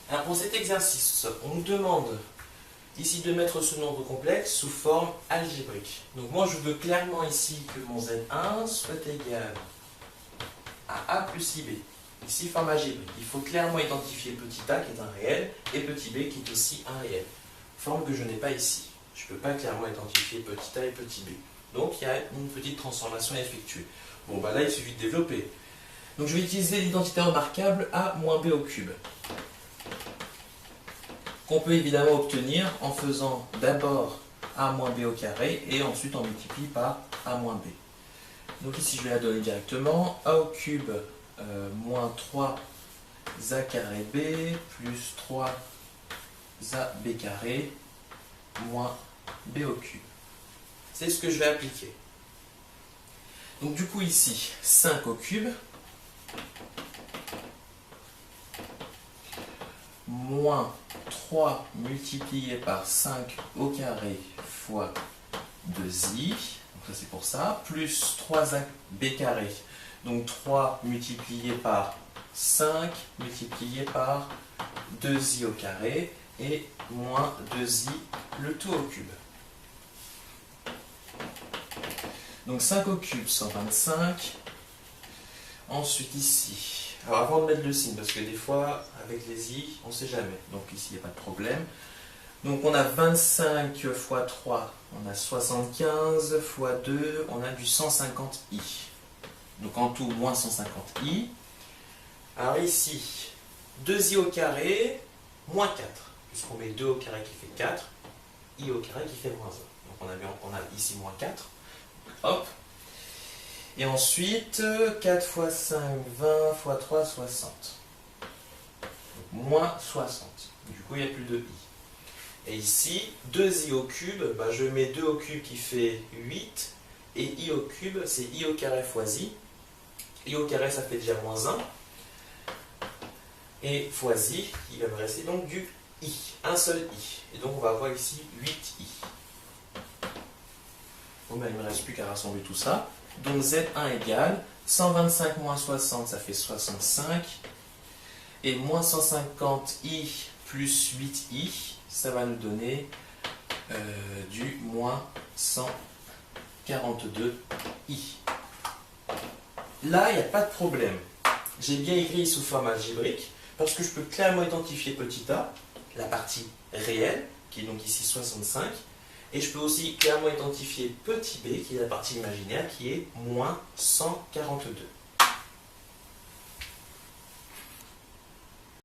Alors pour cet exercice, on nous demande ici de mettre ce nombre complexe sous forme algébrique. Donc moi je veux clairement ici que mon Z1 soit égal à A plus IB. Ici forme algébrique. Il faut clairement identifier petit a qui est un réel et petit b qui est aussi un réel. Forme que je n'ai pas ici. Je ne peux pas clairement identifier petit a et petit b. Donc il y a une petite transformation à effectuer. Bon bah là il suffit de développer. Donc je vais utiliser l'identité remarquable a moins b au cube. Qu'on peut évidemment obtenir en faisant d'abord a moins b au carré et ensuite on multiplie par a moins b. Donc ici je vais la donner directement. A au cube moins 3 a carré b plus 3 a b carré moins b au cube. C'est ce que je vais appliquer. Donc du coup ici 5 au cube moins 3 multiplié par 5 au carré fois 2i, donc ça c'est pour ça, plus 3ab carré, donc 3 multiplié par 5 multiplié par 2i au carré, et moins 2i le tout au cube. Donc 5 au cube, 125. Ensuite ici, alors avant de mettre le signe, parce que des fois, avec les i, on ne sait jamais. Donc ici, il n'y a pas de problème. Donc on a 25 fois 3, on a 75 fois 2, on a du 150i. Donc en tout, moins 150i. Alors ici, 2i au carré, moins 4. Puisqu'on met 2 au carré qui fait 4, i au carré qui fait moins 1. Donc on a ici moins 4. Hop. Et ensuite, 4 fois 5, 20 fois 3, 60. Donc, moins 60. Du coup, il n'y a plus de i. Et ici, 2i au cube, bah, je mets 2 au cube qui fait 8. Et i au cube, c'est i au carré fois i. I au carré, ça fait déjà moins 1. Et fois i, il va me rester donc du i. Un seul i. Et donc, on va avoir ici 8i. Bon, ben, il ne me reste plus qu'à rassembler tout ça. Donc Z1 égale 125 moins 60, ça fait 65. Et moins 150i plus 8i, ça va nous donner du moins 142i. Là, il n'y a pas de problème. J'ai bien écrit sous forme algébrique, parce que je peux clairement identifier petit a, la partie réelle, qui est donc ici 65. Et je peux aussi clairement identifier petit b, qui est la partie imaginaire, qui est moins 142.